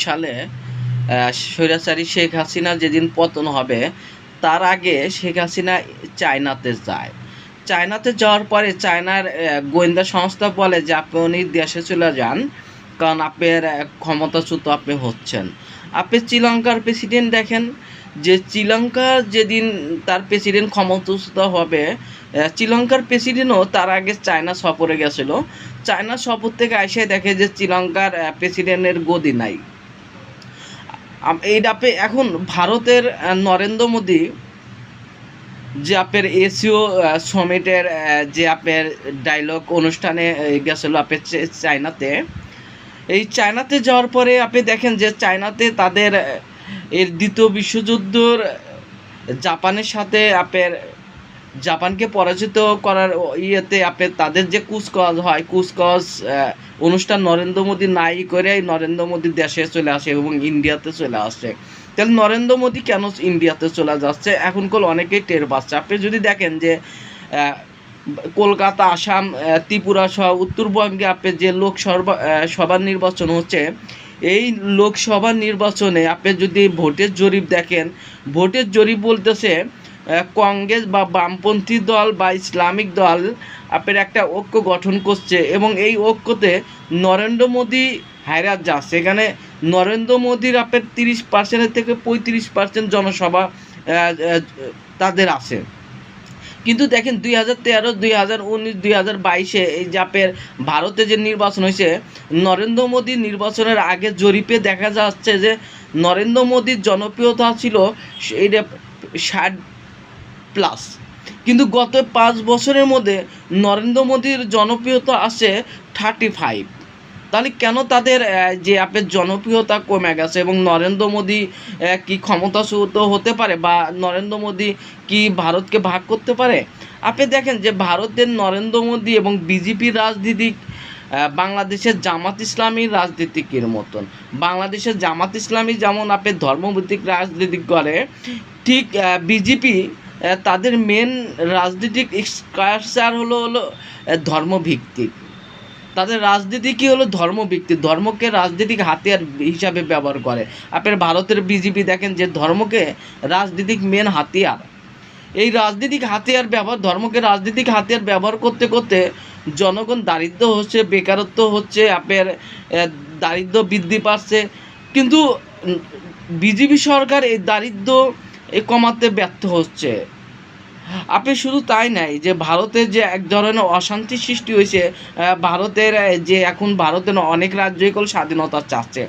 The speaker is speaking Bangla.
সালে স্বৈরাচারী শেখ হাসিনা যেদিন পতন হবে তার আগে শেখ হাসিনা চায়নাতে যায়। চায়নাতে যাওয়ার পরে চায়নার গোয়েন্দা সংস্থা বলে যে আপনি দেশে চলে যান, কারণ আপনার ক্ষমতাচ্যুত আপনি হচ্ছেন। আপনি শ্রীলঙ্কার প্রেসিডেন্ট দেখেন, যে শ্রীলঙ্কার যেদিন তার প্রেসিডেন্ট ক্ষমতাচ্যুত হবে, শ্রীলঙ্কার প্রেসিডেন্টও তার আগে চায়না সফরে গেছিল। চায়না সফর থেকে এসে দেখে যে শ্রীলঙ্কার প্রেসিডেন্টের গদি নাই। এইটা এখন ভারতের নরেন্দ্র মোদী যে আপনার এশীয় সামিটের যে আপনার ডায়লগ অনুষ্ঠানে গেছিলো আপনার চায়নাতে, এই চায়নাতে যাওয়ার পরে আপনি দেখেন যে চায়নাতে তাদের এর দ্বিতীয় বিশ্বযুদ্ধর জাপানের সাথে আপনার জাপানকে পরাজিত করার ইয়েতে আপনার তাদের যে কুচকাওয়াজ হয়, কুচকাওয়াজ অনুষ্ঠান নরেন্দ্র মোদী নাই করে নরেন্দ্র মোদী দেশে চলে আসে এবং ইন্ডিয়াতে চলে আসে। তাহলে নরেন্দ্র মোদী কেন ইন্ডিয়াতে চলে যাচ্ছে এখনকার অনেকেই টের পাচ্ছে। আপনি যদি দেখেন যে কলকাতা, আসাম, ত্রিপুরা সহ উত্তরবঙ্গে আপনি যে সভার নির্বাচন হচ্ছে, এই লোকসভা নির্বাচনে আপনি যদি ভোটের জরিপ দেখেন, ভোটের জরিপ বলতেছে কংগ্রেস বা বামপন্থী দল বা ইসলামিক দল আপনার একটা ঐক্য গঠন করছে এবং এই ঐক্যতে নরেন্দ্র মোদী হায়রাত যাচ্ছে। এখানে নরেন্দ্র মোদীর আপনার 30% থেকে 35% জনসভা তাদের আছে। কিন্তু দেখেন 2013, 2019, 2022 এই যে আপনার ভারতে যে নির্বাচন হয়েছে, নরেন্দ্র মোদী নির্বাচনের আগে জরিপে দেখা যাচ্ছে যে নরেন্দ্র মোদীর জনপ্রিয়তা ছিল এইটা 60+, কিন্তু গত 5 বছরের মধ্যে নরেন্দ্র মোদীর জনপ্রিয়তা আসে 35। তাহলে কেন তাদের যে আপনার জনপ্রিয়তা কমে গেছে এবং নরেন্দ্র মোদী কি ক্ষমতাচ্যুত হতে পারে বা নরেন্দ্র মোদী কি ভারতকে ভাগ করতে পারে? আপনি দেখেন যে ভারতের নরেন্দ্র মোদী এবং বিজেপির রাজনীতি বাংলাদেশের জামাত ইসলামীর রাজনীতিকের মতন। বাংলাদেশের জামাত ইসলামী যেমন আপনার ধর্মভিত্তিক রাজনীতি করে, ঠিক বিজেপি তাদের মেন রাজনৈতিক স্ট্রাকচার হলো ধর্মভিত্তিক। তাদের রাজনীতি কী হলো ধর্মভিত্তিক, ধর্মকে রাজনৈতিক হাতিয়ার হিসাবে ব্যবহার করে। আপনার ভারতের বিজেপি দেখেন যে ধর্মকে রাজনৈতিক মেন হাতিয়ার, এই রাজনৈতিক হাতিয়ার ব্যবহার, ধর্মকে রাজনৈতিক হাতিয়ার ব্যবহার করতে করতে জনগণ দারিদ্র হচ্ছে, বেকারত্ব হচ্ছে, আপনার দারিদ্র বৃদ্ধি পাচ্ছে। কিন্তু বিজেপি সরকার এই দারিদ্র কমাতে ব্যর্থ হচ্ছে। আপনি শুধু তাই নাই, যে ভারতে যে এক ধরনের অশান্তি সৃষ্টি হয়েছে, ভারতের যে এখন ভারতের অনেক রাজ্যই স্বাধীনতা চাচ্ছে।